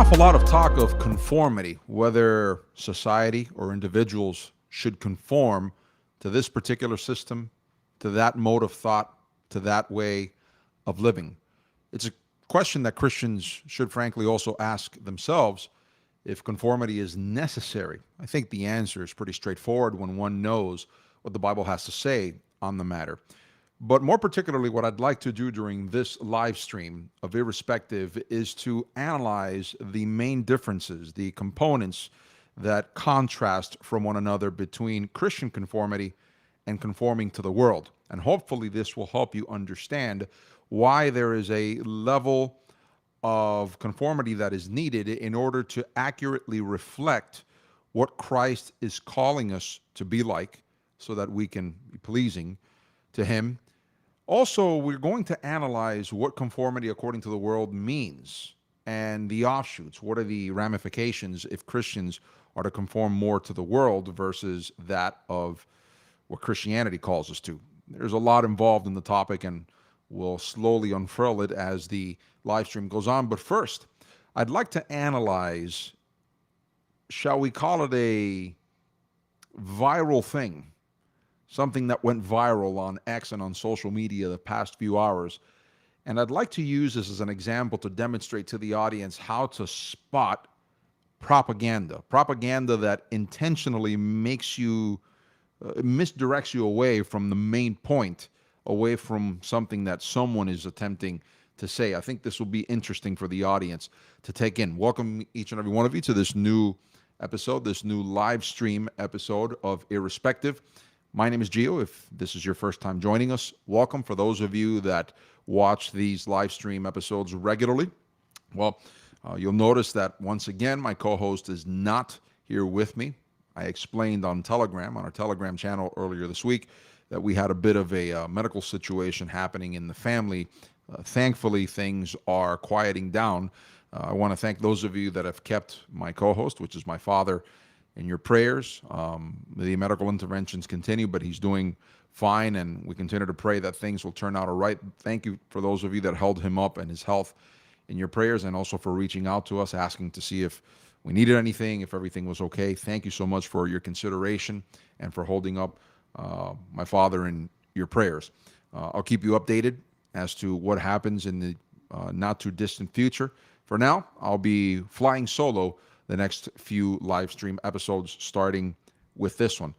awful lot of talk of conformity, whether society or individuals should conform to this particular system, to that mode of thought, to that way of living. It's a question that Christians should frankly also ask themselves if conformity is necessary. I think the answer is pretty straightforward when one knows what the Bible has to say on the matter. But more particularly, what I'd like to do during this live stream of Irrespective is to analyze the main differences, the components that contrast from one another between Christian conformity and conforming to the world. And hopefully, this will help you understand why there is a level of conformity that is needed in order to accurately reflect what Christ is calling us to be like so that we can be pleasing to Him. Also, we're going to analyze what conformity according to the world means and the offshoots. What are the ramifications if Christians are to conform more to the world versus that of what Christianity calls us to? There's a lot involved in the topic, and we'll slowly unfurl it as the live stream goes on. But first, I'd like to analyze, shall we call it a viral thing? Something that went viral on X and on social media the past few hours. And I'd like to use this as an example to demonstrate to the audience how to spot propaganda that intentionally makes you, misdirects you away from the main point, away from something that someone is attempting to say. I think this will be interesting for the audience to take in. Welcome each and every one of you to this new episode, this new live stream episode of Irrespective. My name is Gio. If this is your first time joining us, welcome. For those of you that watch these live stream episodes regularly, well, you'll notice that once again, my co-host is not here with me. I explained on Telegram, on our Telegram channel earlier this week, that we had a bit of a medical situation happening in the family. Thankfully, things are quieting down. I want to thank those of you that have kept my co-host, which is my father, in your prayers. The medical interventions continue, but he's doing fine, and we continue to pray that things will turn out all right. Thank you for those of you that held him up and his health in your prayers, and also for reaching out to us, asking to see if we needed anything, if everything was okay. Thank you so much for your consideration and for holding up my father in your prayers. I'll keep you updated as to what happens in the not too distant future. For now, I'll be flying solo the next few live stream episodes, starting with this one.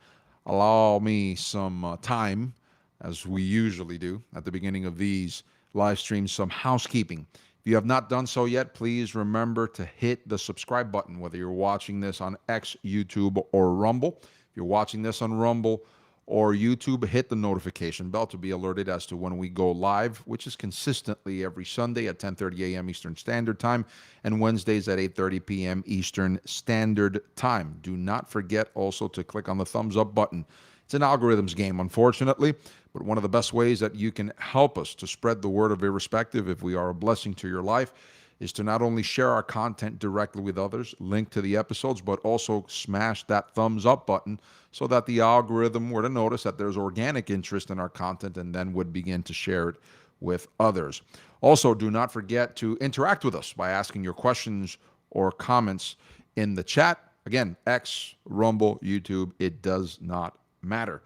Allow me some time, as we usually do at the beginning of these live streams, some housekeeping. If you have not done so yet, please remember to hit the subscribe button, whether you're watching this on X, YouTube, or Rumble. If you're watching this on Rumble or YouTube, hit the notification bell to be alerted as to when we go live, which is consistently every Sunday at 10:30 a.m. Eastern Standard Time and Wednesdays at 8:30 p.m. Eastern Standard Time. Do not forget also to click on the thumbs up button. It's an algorithms game, unfortunately, but one of the best ways that you can help us to spread the word of Irrespective, if we are a blessing to your life, is to not only share our content directly with others, link to the episodes, but also smash that thumbs up button so that the algorithm were to notice that there's organic interest in our content and then would begin to share it with others. Also, do not forget to interact with us by asking your questions or comments in the chat. Again, X, Rumble, YouTube, it does not matter.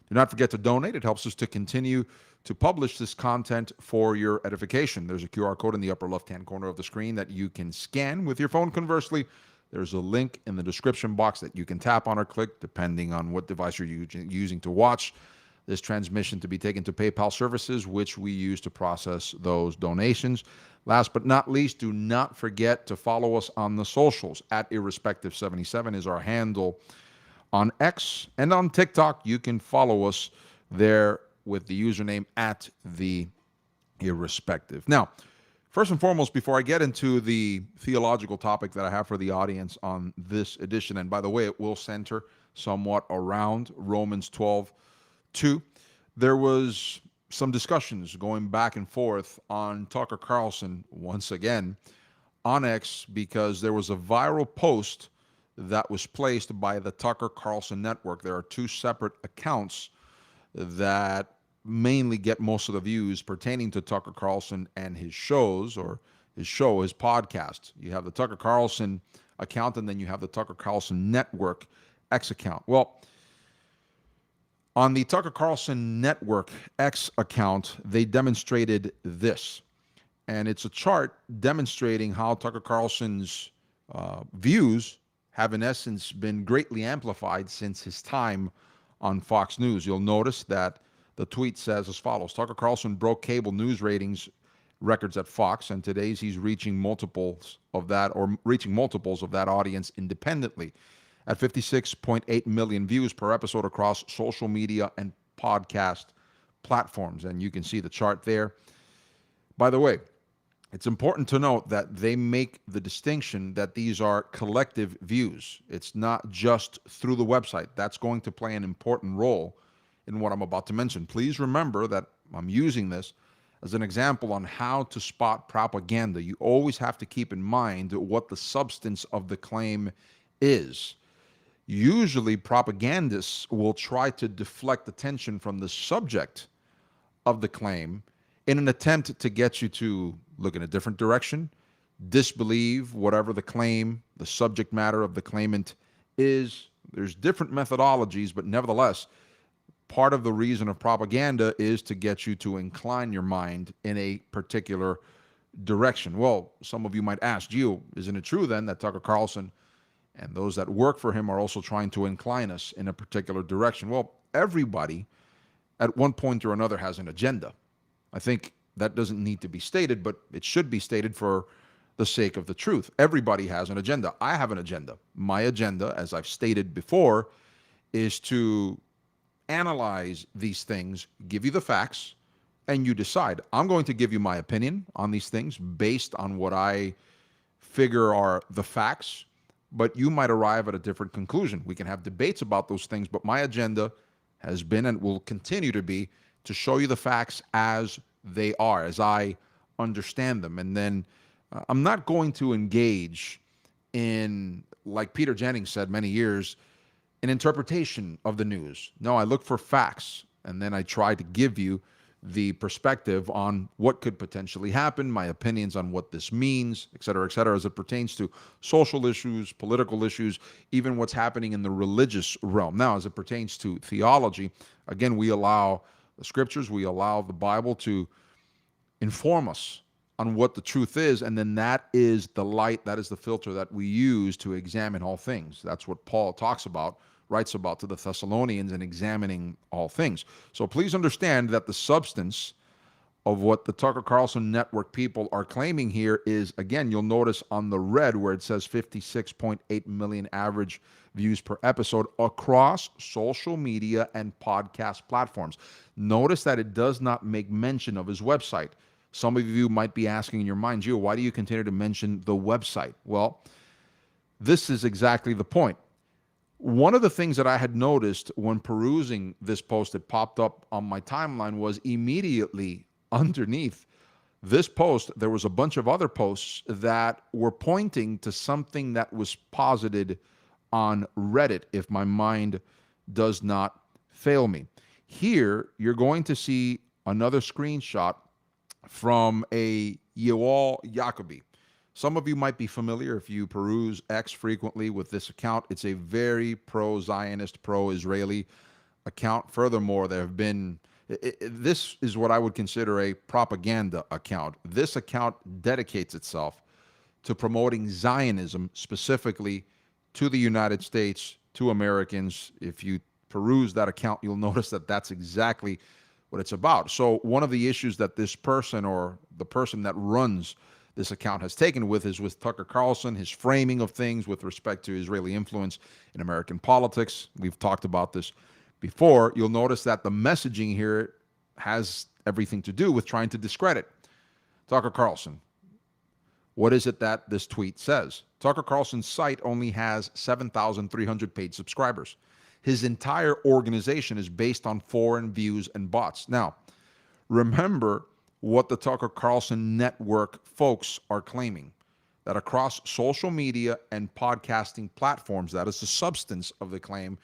Do not forget to donate. It helps us to continue to publish this content for your edification. There's a QR code in the upper left-hand corner of the screen that you can scan with your phone. Conversely, there's a link in the description box that you can tap on or click, depending on what device you're using to watch this transmission, to be taken to PayPal services, which we use to process those donations. Last but not least, do not forget to follow us on the socials. At Irrespective77 is our handle on X, and on TikTok, you can follow us there with the username at the Irrespective. Now, first and foremost, before I get into the theological topic that I have for the audience on this edition, and by the way, it will center somewhat around Romans 12:2, there was some discussions going back and forth on Tucker Carlson once again on X, because there was a viral post that was placed by the Tucker Carlson network. There are two separate accounts that mainly get most of the views pertaining to Tucker Carlson and his shows, or his show, his podcast. You have the Tucker Carlson account, and then you have the Tucker Carlson Network X account. Well, on the Tucker Carlson Network X account, they demonstrated this. And it's a chart demonstrating how Tucker Carlson's views have, in essence, been greatly amplified since his time on Fox News. You'll notice that the tweet says as follows: Tucker Carlson broke cable news ratings records at Fox, and today's he's reaching multiples of that audience independently at 56.8 million views per episode across social media and podcast platforms. And you can see the chart there. By the way, it's important to note that they make the distinction that these are collective views. It's not just through the website. That's going to play an important role in what I'm about to mention. Please remember that I'm using this as an example on how to spot propaganda. You always have to keep in mind what the substance of the claim is. Usually, propagandists will try to deflect attention from the subject of the claim in an attempt to get you to look in a different direction, disbelieve whatever the claim, the subject matter of the claimant is. There's different methodologies, but nevertheless, part of the reason of propaganda is to get you to incline your mind in a particular direction. Well, some of you might ask, isn't it true then that Tucker Carlson and those that work for him are also trying to incline us in a particular direction? Well, everybody at one point or another has an agenda. I think that doesn't need to be stated, but it should be stated for the sake of the truth. Everybody has an agenda. I have an agenda. My agenda, as I've stated before, is to analyze these things, give you the facts, and you decide. I'm going to give you my opinion on these things based on what I figure are the facts, but you might arrive at a different conclusion. We can have debates about those things, but my agenda has been and will continue to be to show you the facts as they are, as I understand them. And then I'm not going to engage in, like Peter Jennings said many years, an interpretation of the news. No, I look for facts, and then I try to give you the perspective on what could potentially happen, my opinions on what this means, et cetera, as it pertains to social issues, political issues, even what's happening in the religious realm. Now, as it pertains to theology, again, we allow the scriptures, we allow the Bible to inform us on what the truth is, and then that is the light, that is the filter that we use to examine all things. That's what Paul writes about to the Thessalonians in examining all things. So please understand that the substance of what the Tucker Carlson Network people are claiming here is, again, you'll notice on the red where it says 56.8 million average views per episode across social media and podcast platforms. Notice that it does not make mention of his website. Some of you might be asking in your mind, Gio, why do you continue to mention the website? Well, this is exactly the point. One of the things that I had noticed when perusing this post that popped up on my timeline was immediately underneath this post, there was a bunch of other posts that were pointing to something that was posited on Reddit, if my mind does not fail me. Here, you're going to see another screenshot from a Yoel Jacoby. Some of you might be familiar if you peruse X frequently with this account. It's a very pro-Zionist, pro-Israeli account. Furthermore, there have been, this is what I would consider a propaganda account. This account dedicates itself to promoting Zionism, specifically to the United States, to Americans. If you peruse that account, you'll notice that that's exactly what it's about. So one of the issues that this person or the person that runs this account has taken with Tucker Carlson, his framing of things with respect to Israeli influence in American politics. We've talked about this before. You'll notice that the messaging here has everything to do with trying to discredit Tucker Carlson. What is it that this tweet says? Tucker Carlson's site only has 7,300 paid subscribers. His entire organization is based on foreign views and bots. Now, remember what the Tucker Carlson Network folks are claiming, that across social media and podcasting platforms, that is the substance of the claim,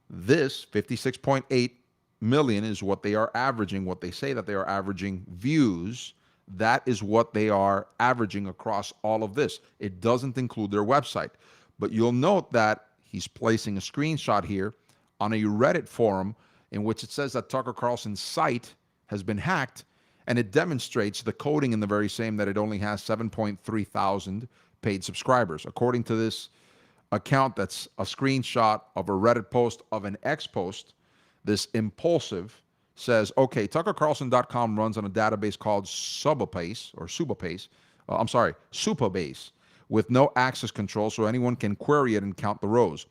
this 56.8 million is what they are averaging, what they say that they are averaging views That is what they are averaging across all of this. It doesn't include their website. But you'll note that he's placing a screenshot here on a Reddit forum in which it says that Tucker Carlson's site has been hacked, and it demonstrates the coding in the very same that it only has 7.3 thousand paid subscribers. According to this account, that's a screenshot of a Reddit post of an X post. This impulsive says, okay, TuckerCarlson.com runs on a database called Supabase, with no access control, so anyone can query it and count the rows.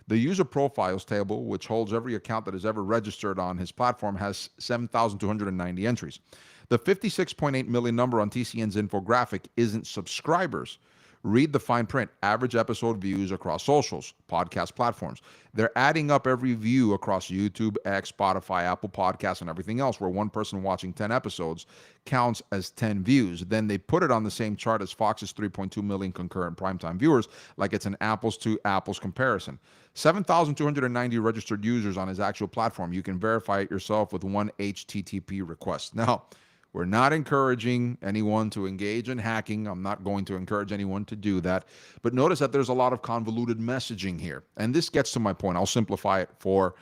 The user profiles table, which holds every account that is ever registered on his platform, has 7,290 entries. The 56.8 million number on TCN's infographic isn't subscribers. Read the fine print. Average episode views across socials, podcast platforms. They're adding up every view across YouTube, X, Spotify, Apple Podcasts, and everything else, where one person watching 10 episodes counts as 10 views. Then they put it on the same chart as Fox's 3.2 million concurrent primetime viewers, like it's an apples to apples comparison. 7,290 registered users on his actual platform. You can verify it yourself with one HTTP request. Now, we're not encouraging anyone to engage in hacking. I'm not going to encourage anyone to do that. But notice that there's a lot of convoluted messaging here. And this gets to my point. I'll simplify it for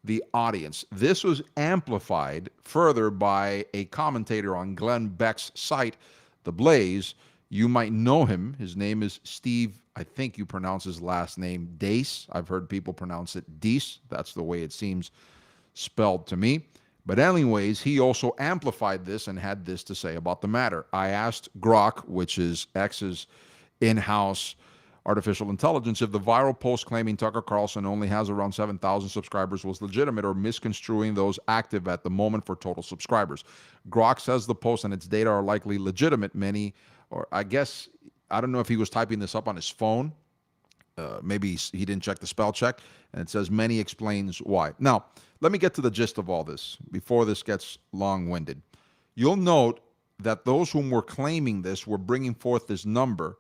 the audience. This was amplified further by a commentator on Glenn Beck's site, The Blaze. You might know him. His name is Steve, I think you pronounce his last name Deace. I've heard people pronounce it Deace. That's the way it seems spelled to me. But anyways, he also amplified this and had this to say about the matter. I asked Grok, which is X's in-house artificial intelligence, if the viral post claiming Tucker Carlson only has around 7,000 subscribers was legitimate or misconstruing those active at the moment for total subscribers. Grok says the post and its data are likely legitimate. Many, or I guess, I don't know if he was typing this up on his phone. Maybe he didn't check the spell check, and it says many explains why. Now, let me get to the gist of all this before this gets long-winded. You'll note that those whom were claiming this were bringing forth this number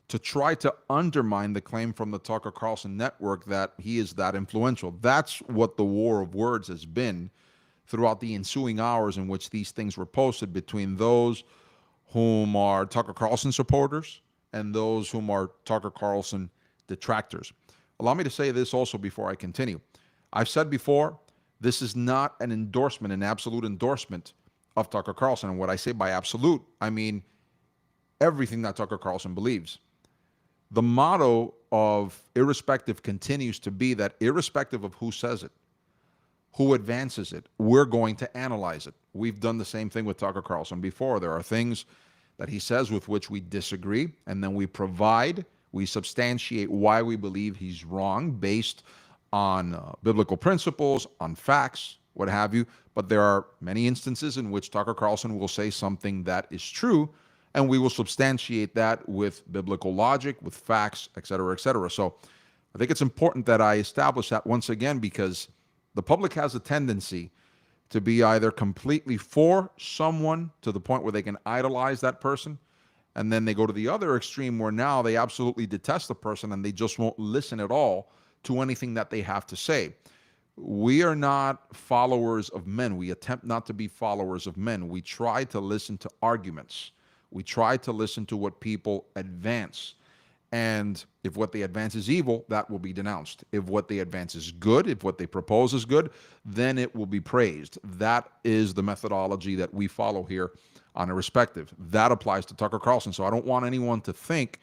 to try to undermine the claim from the Tucker Carlson network that he is that influential. That's what the war of words has been throughout the ensuing hours in which these things were posted between those whom are Tucker Carlson supporters and those whom are Tucker Carlson detractors. Allow me to say this also before I continue. I've said before, this is not an endorsement, an absolute endorsement of Tucker Carlson. And what I say by absolute, I mean everything that Tucker Carlson believes. The motto of Irrespective continues to be that irrespective of who says it, who advances it, we're going to analyze it. We've done the same thing with Tucker Carlson before. There are things that he says with which we disagree, and then we substantiate why we believe he's wrong based on biblical principles, on facts, what have you. But there are many instances in which Tucker Carlson will say something that is true, and we will substantiate that with biblical logic, with facts, et cetera, et cetera. So I think it's important that I establish that once again, because the public has a tendency to be either completely for someone to the point where they can idolize that person, and then they go to the other extreme where now they absolutely detest the person and they just won't listen at all to anything that they have to say. We are not followers of men. We attempt not to be followers of men. We try to listen to arguments. We try to listen to what people advance. And if what they advance is evil, that will be denounced. If what they advance is good, if what they propose is good, then it will be praised. That is the methodology that we follow here on Irrespective. That applies to Tucker Carlson. So I don't want anyone to think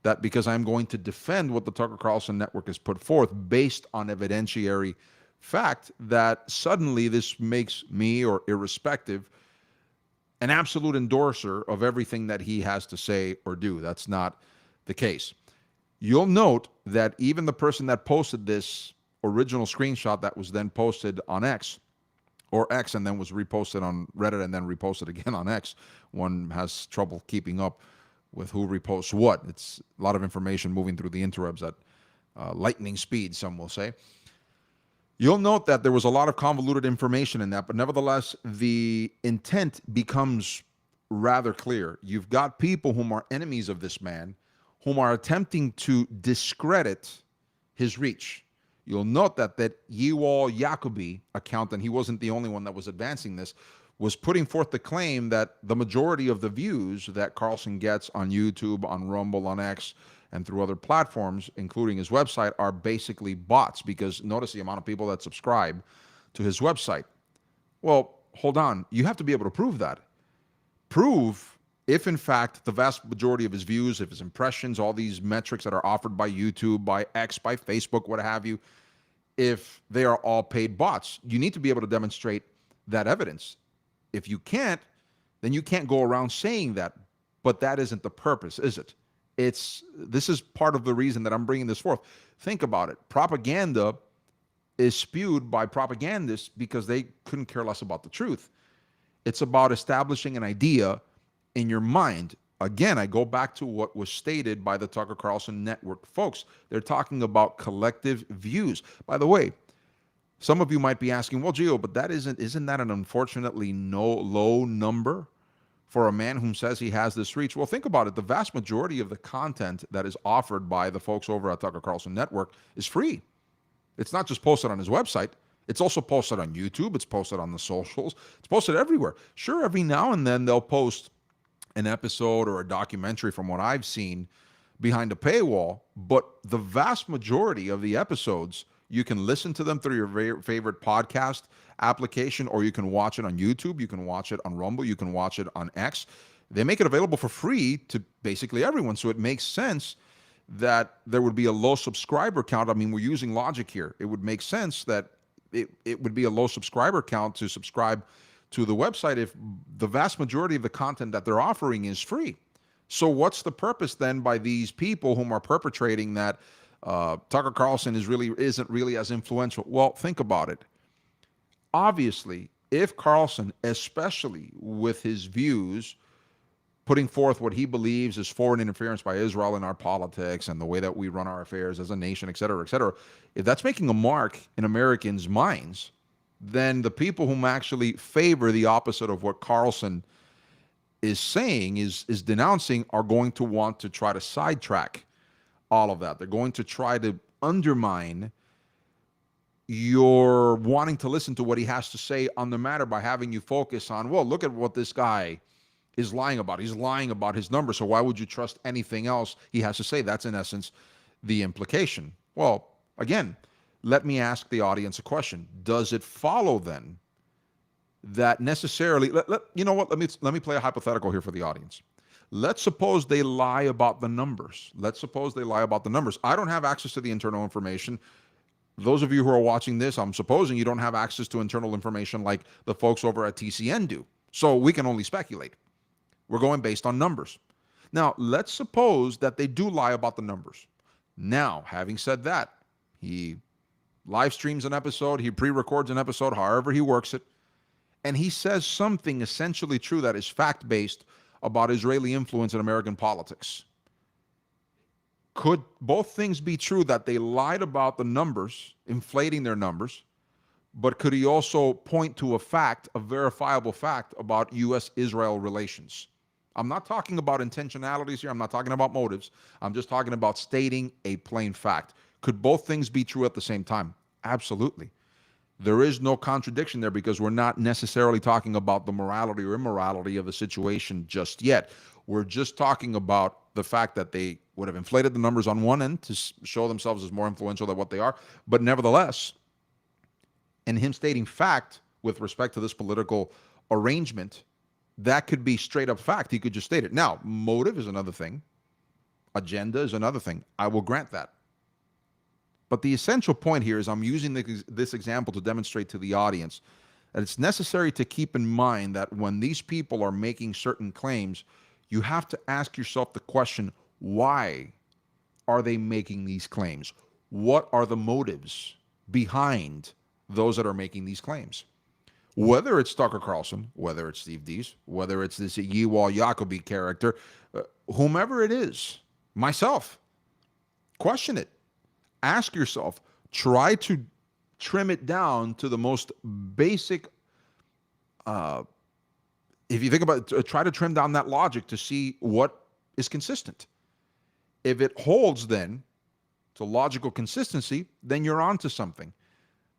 that because I'm going to defend what the Tucker Carlson network has put forth based on evidentiary fact, that suddenly this makes me, or Irrespective, an absolute endorser of everything that he has to say or do. That's not the case. You'll note that even the person that posted this original screenshot that was then posted on X, or X and then was reposted on Reddit and then reposted again on X. One has trouble keeping up with who reposts what. It's a lot of information moving through the interwebs at lightning speed, some will say. You'll note that there was a lot of convoluted information in that, but nevertheless, the intent becomes rather clear. You've got people whom are enemies of this man, whom are attempting to discredit his reach. You'll note that Yewal Yacobi account, and he wasn't the only one that was advancing this, was putting forth the claim that the majority of the views that Carlson gets on YouTube, on Rumble, on X, and through other platforms, including his website, are basically bots, because notice the amount of people that subscribe to his website. Well, hold on. You have to be able to prove that. Prove if, in fact, the vast majority of his views, if his impressions, all these metrics that are offered by YouTube, by X, by Facebook, what have you, if they are all paid bots. You need to be able to demonstrate that evidence. If you can't, then you can't go around saying that. But that isn't the purpose, is it? This is part of the reason that I'm bringing this forth. Think about it. Propaganda is spewed by propagandists because they couldn't care less about the truth. It's about establishing an idea in your mind. Again, I go back to what was stated by the Tucker Carlson Network folks. They're talking about collective views. By the way, some of you might be asking, well, Gio, but isn't that an unfortunately low number for a man who says he has this reach? Well, think about it. The vast majority of the content that is offered by the folks over at Tucker Carlson Network is free. It's not just posted on his website. It's also posted on YouTube. It's posted on the socials. It's posted everywhere. Sure, every now and then they'll post an episode or a documentary, from what I've seen, behind a paywall, but the vast majority of the episodes, you can listen to them through your favorite podcast application, or you can watch it on YouTube, you can watch it on Rumble, you can watch it on X. They make it available for free to basically everyone, so it makes sense that there would be a low subscriber count. I mean, we're using logic here. It would make sense that it would be a low subscriber count to subscribe to the website if the vast majority of the content that they're offering is free. So what's the purpose then by these people whom are perpetrating that Tucker Carlson isn't really as influential? Well, think about it. Obviously, if Carlson, especially with his views, putting forth what he believes is foreign interference by Israel in our politics and the way that we run our affairs as a nation, et cetera, if that's making a mark in Americans' minds, then the people whom actually favor the opposite of what Carlson is saying, is denouncing, are going to want to try to sidetrack all of that. They're going to try to undermine your wanting to listen to what he has to say on the matter by having you focus on, well, look at what this guy is lying about. He's lying about his numbers, so why would you trust anything else he has to say? That's, in essence, the implication. Well, again, let me ask the audience a question. Does it follow, then, that necessarily, you know what, let me play a hypothetical here for the audience. Let's suppose they lie about the numbers. I don't have access to the internal information. Those of you who are watching this, I'm supposing you don't have access to internal information like the folks over at TCN do. So we can only speculate. We're going based on numbers. Now, let's suppose that they do lie about the numbers. Now, having said that, he live streams an episode, he pre-records an episode, however he works it, and he says something essentially true that is fact-based about Israeli influence in American politics. Could both things be true, that they lied about the numbers, inflating their numbers, but could he also point to a fact, a verifiable fact about U.S.-Israel relations? I'm not talking about intentionalities here. I'm not talking about motives. I'm just talking about stating a plain fact. Could both things be true at the same time? Absolutely. There is no contradiction there, because we're not necessarily talking about the morality or immorality of the situation just yet. We're just talking about the fact that they would have inflated the numbers on one end to show themselves as more influential than what they are. But nevertheless, in him stating fact with respect to this political arrangement, that could be straight up fact. He could just state it. Now, motive is another thing. Agenda is another thing. I will grant that. But the essential point here is, I'm using this example to demonstrate to the audience that it's necessary to keep in mind that when these people are making certain claims, you have to ask yourself the question, why are they making these claims? What are the motives behind those that are making these claims? Whether it's Tucker Carlson, whether it's Steve Dees, whether it's this Yiwal Jacoby character, whomever it is, myself, question it. Ask yourself, try to trim it down to the most basic, if you think about it, try to trim down that logic to see what is consistent. If it holds then to logical consistency, then you're onto something.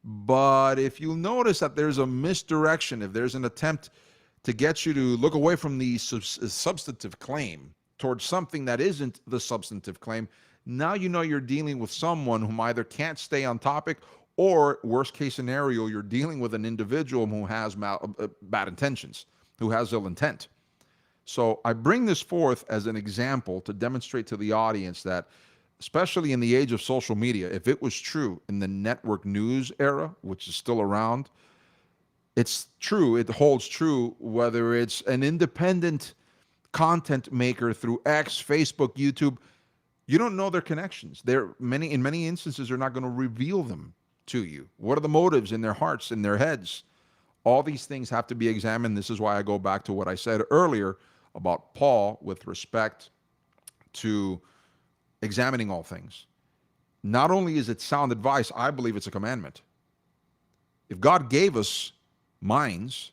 But if you notice that there's a misdirection, if there's an attempt to get you to look away from the substantive claim towards something that isn't the substantive claim, now you know you're dealing with someone whom either can't stay on topic, or worst case scenario, you're dealing with an individual who has bad intentions, who has ill intent. So I bring this forth as an example to demonstrate to the audience that, especially in the age of social media, if it was true in the network news era, which is still around, it's true, it holds true whether it's an independent content maker through X, Facebook, YouTube. You don't know their connections. In many instances, they're not going to reveal them to you. What are the motives in their hearts, in their heads? All these things have to be examined. This is why I go back to what I said earlier about Paul with respect to examining all things. Not only is it sound advice, I believe it's a commandment. If God gave us minds,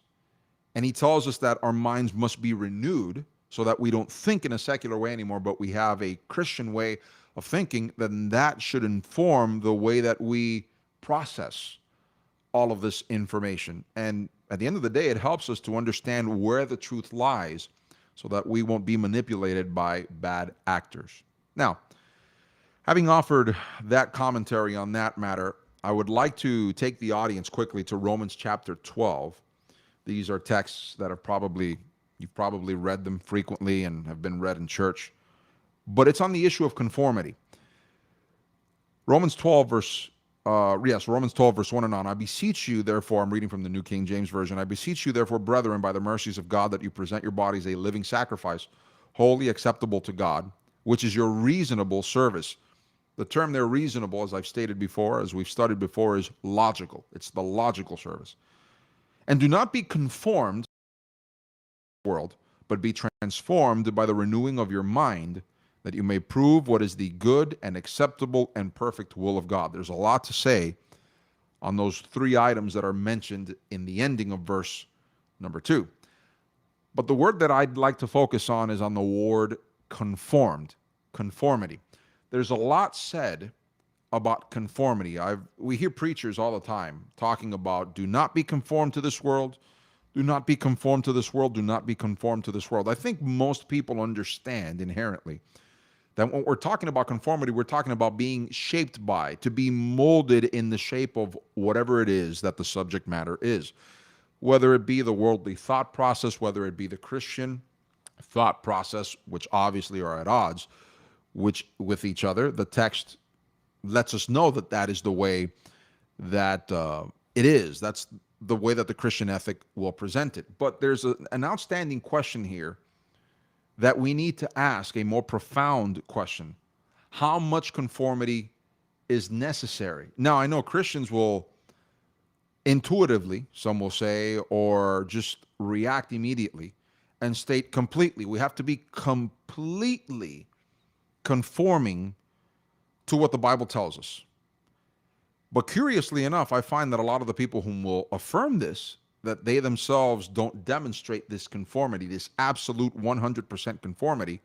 and he tells us that our minds must be renewed so that we don't think in a secular way anymore, but we have a Christian way of thinking, then that should inform the way that we process all of this information. And at the end of the day, it helps us to understand where the truth lies so that we won't be manipulated by bad actors. Now, having offered that commentary on that matter, I would like to take the audience quickly to Romans chapter 12. These are texts that you've probably read them frequently and have been read in church. But it's on the issue of conformity. Romans 12 verse 1 and on. I beseech you, therefore, I'm reading from the New King James Version. I beseech you, therefore, brethren, by the mercies of God, that you present your bodies a living sacrifice, wholly acceptable to God, which is your reasonable service. The term there, reasonable, as I've stated before, as we've studied before, is logical. It's the logical service. And do not be conformed to the world, but be transformed by the renewing of your mind, that you may prove what is the good and acceptable and perfect will of God. There's a lot to say on those three items that are mentioned in the ending of verse number 2. But the word that I'd like to focus on is on the word conformed, conformity. There's a lot said about conformity. We hear preachers all the time talking about, do not be conformed to this world, do not be conformed to this world, do not be conformed to this world. I think most people understand inherently that when we're talking about conformity, we're talking about being shaped by, to be molded in the shape of whatever it is that the subject matter is. Whether it be the worldly thought process, whether it be the Christian thought process, which obviously are at odds with each other. The text lets us know that that is the way that it is. That's the way that the Christian ethic will present it. But there's an outstanding question here that we need to ask, a more profound question. How much conformity is necessary? Now, I know Christians will intuitively, some will say, or just react immediately and state completely. We have to be completely conforming to what the Bible tells us. But curiously enough, I find that a lot of the people whom will affirm this, that they themselves don't demonstrate this conformity, this absolute 100% conformity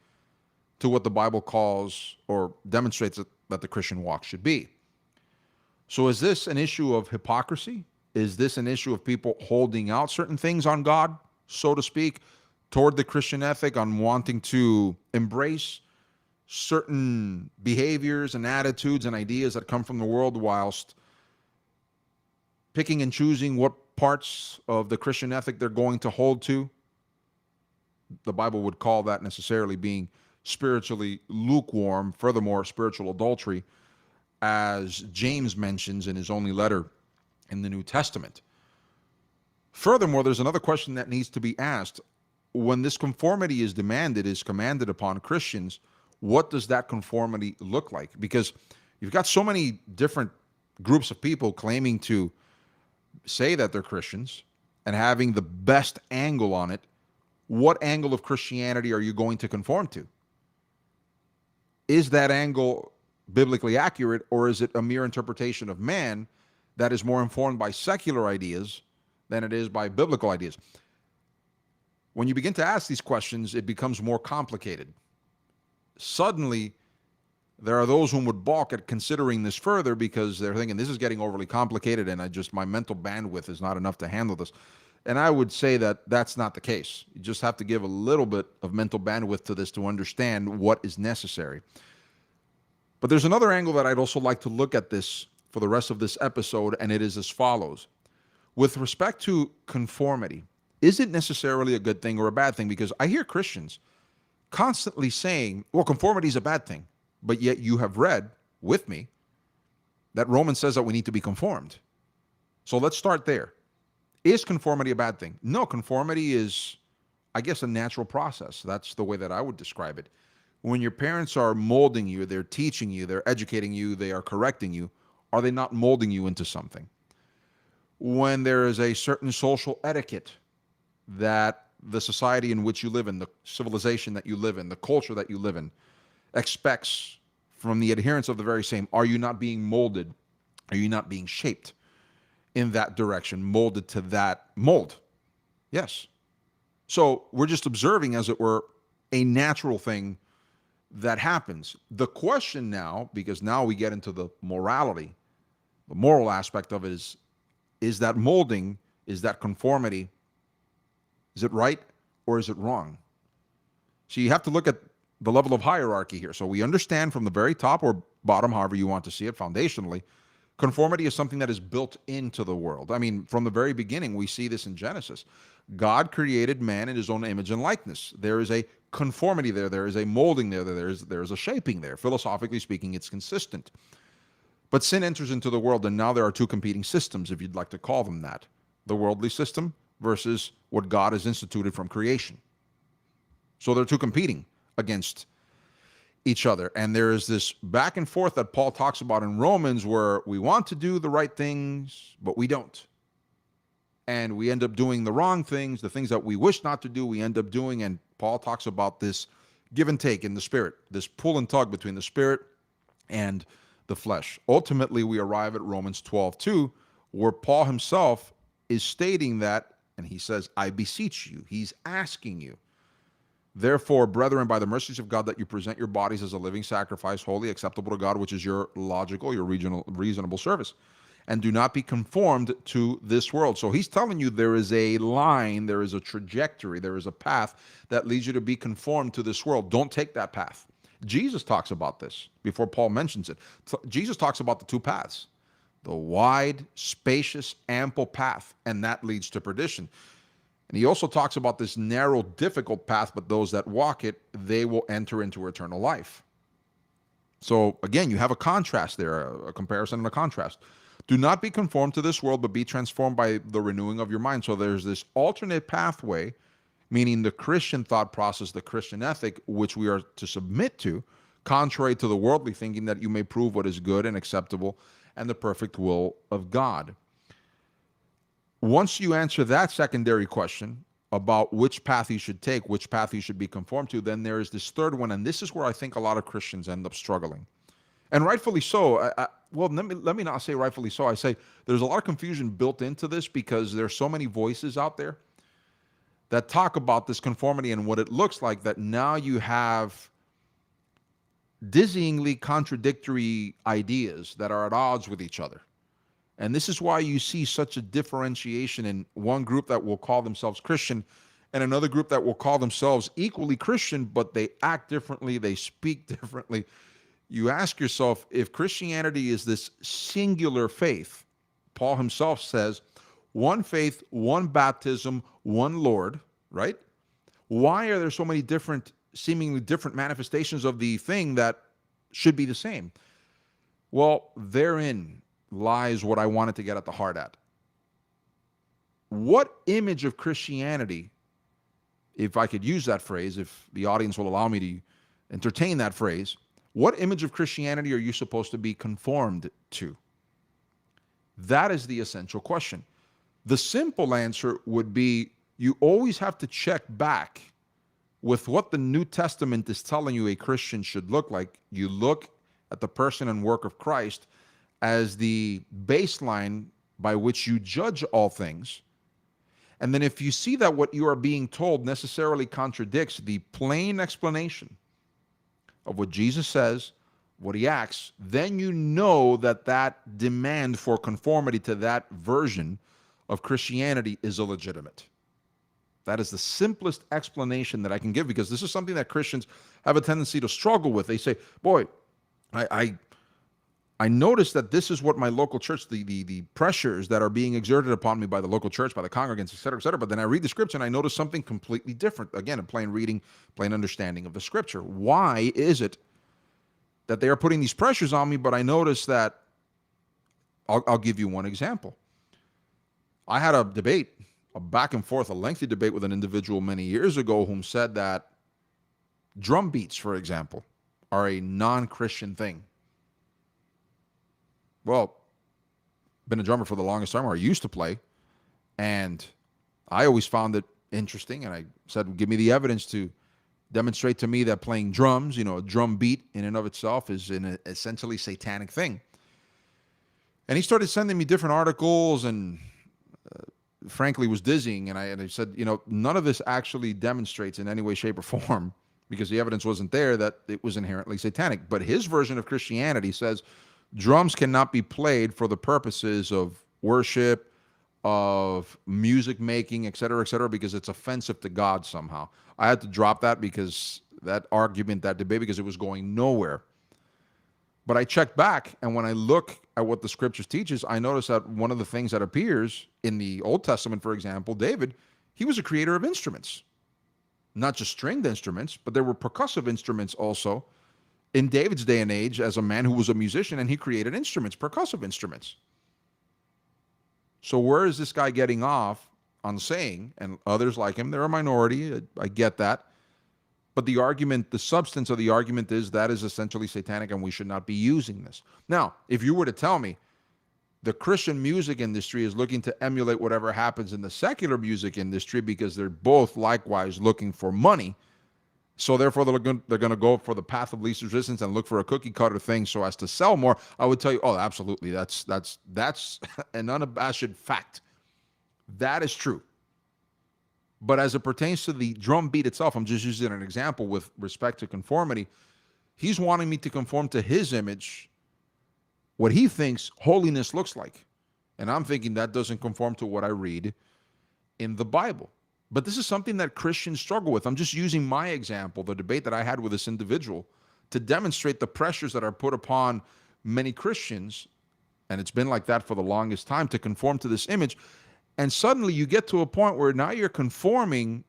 to what the Bible calls or demonstrates that the Christian walk should be. So is this an issue of hypocrisy? Is this an issue of people holding out certain things on God, so to speak, toward the Christian ethic, on wanting to embrace certain behaviors and attitudes and ideas that come from the world, whilst picking and choosing what parts of the Christian ethic they're going to hold to? The Bible would call that necessarily being spiritually lukewarm. Furthermore, spiritual adultery, as James mentions in his only letter in the New Testament. Furthermore, there's another question that needs to be asked. When this conformity is demanded, is commanded upon Christians, what does that conformity look like? Because you've got so many different groups of people claiming to say that they're Christians and having the best angle on it. What angle of Christianity are you going to conform to? Is that angle biblically accurate, or is it a mere interpretation of man that is more informed by secular ideas than it is by biblical ideas? When you begin to ask these questions, it becomes more complicated. Suddenly, There are those who would balk at considering this further because they're thinking this is getting overly complicated and my mental bandwidth is not enough to handle this. And I would say that that's not the case. You just have to give a little bit of mental bandwidth to this to understand what is necessary. But there's another angle that I'd also like to look at this for the rest of this episode, and it is as follows. With respect to conformity, is it necessarily a good thing or a bad thing? Because I hear Christians constantly saying, well, conformity is a bad thing. But yet you have read with me that Romans says that we need to be conformed. So let's start there. Is conformity a bad thing? No, conformity is, I guess, a natural process. That's the way that I would describe it. When your parents are molding you, they're teaching you, they're educating you, they are correcting you, are they not molding you into something? When there is a certain social etiquette that the society in which you live in, the civilization that you live in, the culture that you live in, expects from the adherents of the very same, are you not being molded? Are you not being shaped in that direction, molded to that mold? Yes. So we're just observing, as it were, a natural thing that happens. The question now, because now we get into the morality, the moral aspect of it is that molding, is that conformity, is it right or is it wrong? So you have to look at the level of hierarchy here. So we understand from the very top or bottom, however you want to see it, foundationally, conformity is something that is built into the world. I mean, from the very beginning, we see this in Genesis. God created man in his own image and likeness. There is a conformity there. There is a molding there. There is a shaping there. Philosophically speaking, it's consistent. But sin enters into the world, and now there are two competing systems, if you'd like to call them that. The worldly system versus what God has instituted from creation. So they're two competing against each other. And there is this back and forth that Paul talks about in Romans where we want to do the right things, but we don't. And we end up doing the wrong things, the things that we wish not to do, we end up doing. And Paul talks about this give and take in the spirit, this pull and tug between the spirit and the flesh. Ultimately, we arrive at Romans 12:2, where Paul himself is stating that, and he says, I beseech you. He's asking you. Therefore, brethren, by the mercies of God, that you present your bodies as a living sacrifice, holy, acceptable to God, which is your logical, your reasonable service. And do not be conformed to this world. So he's telling you there is a line, there is a trajectory, there is a path that leads you to be conformed to this world. Don't take that path. Jesus talks about this before Paul mentions it. Jesus talks about the two paths, the wide, spacious, ample path, and that leads to perdition. And he also talks about this narrow, difficult path, but those that walk it, they will enter into eternal life. So again, you have a contrast there, a comparison and a contrast. Do not be conformed to this world, but be transformed by the renewing of your mind. So there's this alternate pathway, meaning the Christian thought process, the Christian ethic, which we are to submit to, contrary to the worldly thinking, that you may prove what is good and acceptable and the perfect will of God. Once you answer that secondary question about which path you should take, which path you should be conformed to, then there is this third one, and this is where I think a lot of Christians end up struggling. And rightfully so. Well, let me not say rightfully so. I say there's a lot of confusion built into this because there's so many voices out there that talk about this conformity and what it looks like, that now you have dizzyingly contradictory ideas that are at odds with each other. And this is why you see such a differentiation in one group that will call themselves Christian and another group that will call themselves equally Christian, but they act differently, they speak differently. You ask yourself, if Christianity is this singular faith, Paul himself says, one faith, one baptism, one Lord, right? Why are there so many different, seemingly different manifestations of the thing that should be the same? Well, therein lies what I wanted to get at the heart at. What image of Christianity, if I could use that phrase, if the audience will allow me to entertain that phrase, what image of Christianity are you supposed to be conformed to? That is the essential question. The simple answer would be you always have to check back with what the New Testament is telling you a Christian should look like. You look at the person and work of Christ as the baseline by which you judge all things. And then if you see that what you are being told necessarily contradicts the plain explanation of what Jesus says, what he acts, then you know that that demand for conformity to that version of Christianity is illegitimate. That is the simplest explanation that I can give, because this is something that Christians have a tendency to struggle with. They say, boy, I noticed that this is what my local church, the pressures that are being exerted upon me by the local church, by the congregants, et cetera, et cetera. But then I read the scripture and I notice something completely different. Again, a plain reading, plain understanding of the scripture. Why is it that they are putting these pressures on me, but I notice that, I'll give you one example. I had a debate, a back and forth, a lengthy debate with an individual many years ago whom said that drum beats, for example, are a non-Christian thing. Well, been a drummer for the longest time, or I used to play, and I always found it interesting, and I said, give me the evidence to demonstrate to me that playing drums, a drum beat in and of itself is an essentially satanic thing. And he started sending me different articles, and frankly was dizzying, and I said, none of this actually demonstrates in any way, shape, or form, because the evidence wasn't there, that it was inherently satanic. But his version of Christianity says drums cannot be played for the purposes of worship, of music making, et cetera, because it's offensive to God somehow. I had to drop that, because that argument, that debate, because it was going nowhere. But I checked back, and when I look at what the scriptures teaches, I notice that one of the things that appears in the Old Testament, for example, David, he was a creator of instruments. Not just stringed instruments, but there were percussive instruments also in David's day and age, as a man who was a musician, and he created instruments, percussive instruments. So where is this guy getting off on saying, and others like him, they're a minority, I get that, but the argument, the substance of the argument is that is essentially satanic and we should not be using this. Now, if you were to tell me the Christian music industry is looking to emulate whatever happens in the secular music industry because they're both likewise looking for money, so therefore they're going to go for the path of least resistance and look for a cookie cutter thing so as to sell more, I would tell you, oh, absolutely, that's an unabashed fact. That is true. But as it pertains to the drum beat itself, I'm just using an example with respect to conformity. He's wanting me to conform to his image, what he thinks holiness looks like. And I'm thinking that doesn't conform to what I read in the Bible. But this is something that Christians struggle with. I'm just using my example, the debate that I had with this individual, to demonstrate the pressures that are put upon many Christians, and it's been like that for the longest time, to conform to this image. And suddenly you get to a point where now you're conforming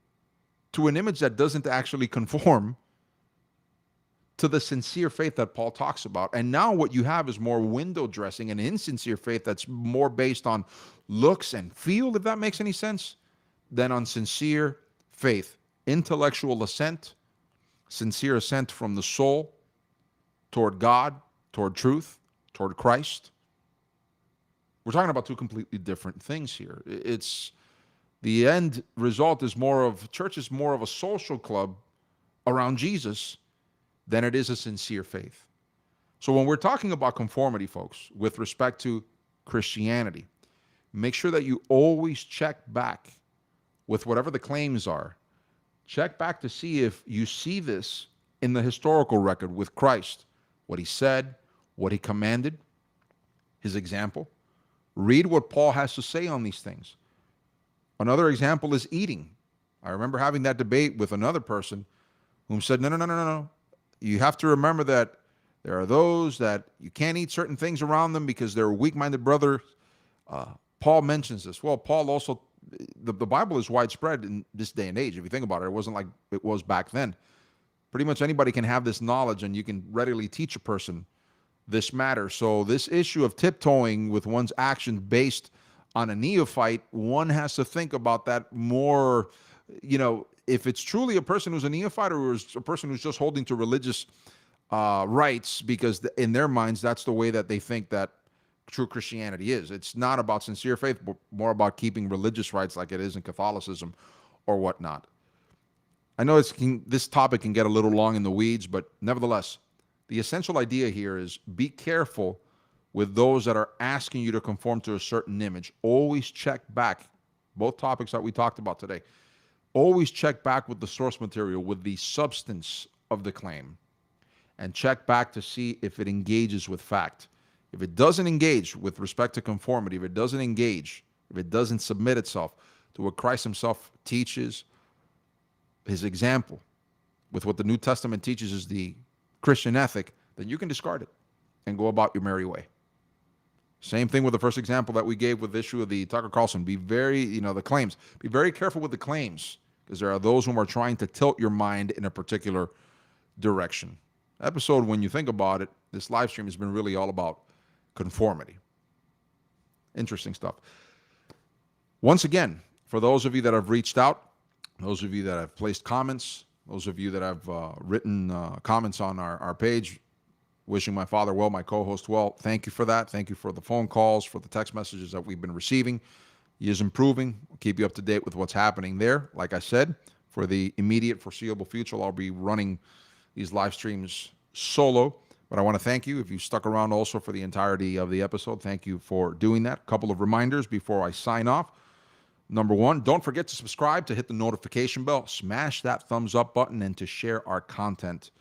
to an image that doesn't actually conform to the sincere faith that Paul talks about. And now what you have is more window dressing, an insincere faith that's more based on looks and feel, if that makes any sense, than on sincere faith. Intellectual assent, sincere assent from the soul toward God, toward truth, toward Christ. We're talking about two completely different things here. It's the end result is church is more of a social club around Jesus than it is a sincere faith. So when we're talking about conformity, folks, with respect to Christianity, make sure that you always check back with whatever the claims are. Check back to see if you see this in the historical record with Christ, what he said, what he commanded, his example. Read what Paul has to say on these things. Another example is eating. I remember having that debate with another person who said, no. You have to remember that there are those that you can't eat certain things around them because they're a weak-minded brother. Paul mentions this. Well, Paul also, the Bible is widespread in this day and age. If you think about it, it wasn't like it was back then. Pretty much anybody can have this knowledge, and you can readily teach a person this matter. So this issue of tiptoeing with one's actions based on a neophyte, one has to think about that more, if it's truly a person who's a neophyte or is a person who's just holding to religious rites because in their minds that's the way that they think that true Christianity is. It's not about sincere faith, but more about keeping religious rites like it is in Catholicism or whatnot. I know this topic can get a little long in the weeds, but nevertheless, the essential idea here is be careful with those that are asking you to conform to a certain image. Always check back, both topics that we talked about today. Always check back with the source material, with the substance of the claim. and check back to see if it engages with fact. If it doesn't engage with respect to conformity, if it doesn't engage, if it doesn't submit itself to what Christ himself teaches, his example, with what the New Testament teaches is the Christian ethic, then you can discard it and go about your merry way. Same thing with the first example that we gave with the issue of the Tucker Carlson. Be very, the claims. Be very careful with the claims, because there are those who are trying to tilt your mind in a particular direction. Episode, when you think about it, this live stream has been really all about conformity. Interesting stuff. Once again, for those of you that have reached out, those of you that have placed comments, those of you that have written comments on our page, wishing my father well, my co-host well, thank you for that. Thank you for the phone calls, for the text messages that we've been receiving. He is improving. We'll keep you up to date with what's happening there. Like I said, for the immediate foreseeable future, I'll be running these live streams solo. But I want to thank you if you stuck around also for the entirety of the episode. Thank you for doing that. A couple of reminders before I sign off. Number one, don't forget to subscribe, to hit the notification bell, smash that thumbs up button, and to share our content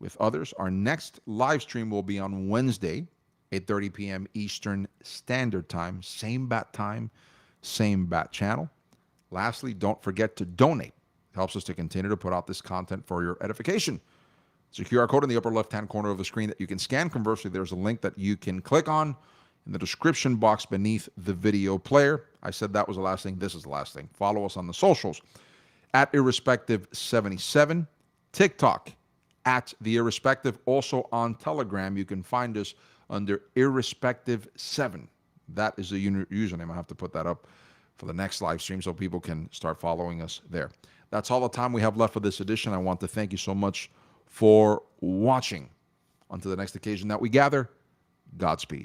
with others. Our next live stream will be on Wednesday, 8:30 p.m. Eastern Standard Time. Same bat time, same bat channel. Lastly, don't forget to donate. It helps us to continue to put out this content for your edification. There's a QR code in the upper left-hand corner of the screen that you can scan. Conversely, there's a link that you can click on in the description box beneath the video player. I said that was the last thing. This is the last thing. Follow us on the socials at Irrespective77, TikTok at The Irrespective. Also on Telegram, you can find us under Irrespective7. That is the username. I have to put that up for the next live stream so people can start following us there. That's all the time we have left for this edition. I want to thank you so much for watching. Until the next occasion that we gather, Godspeed.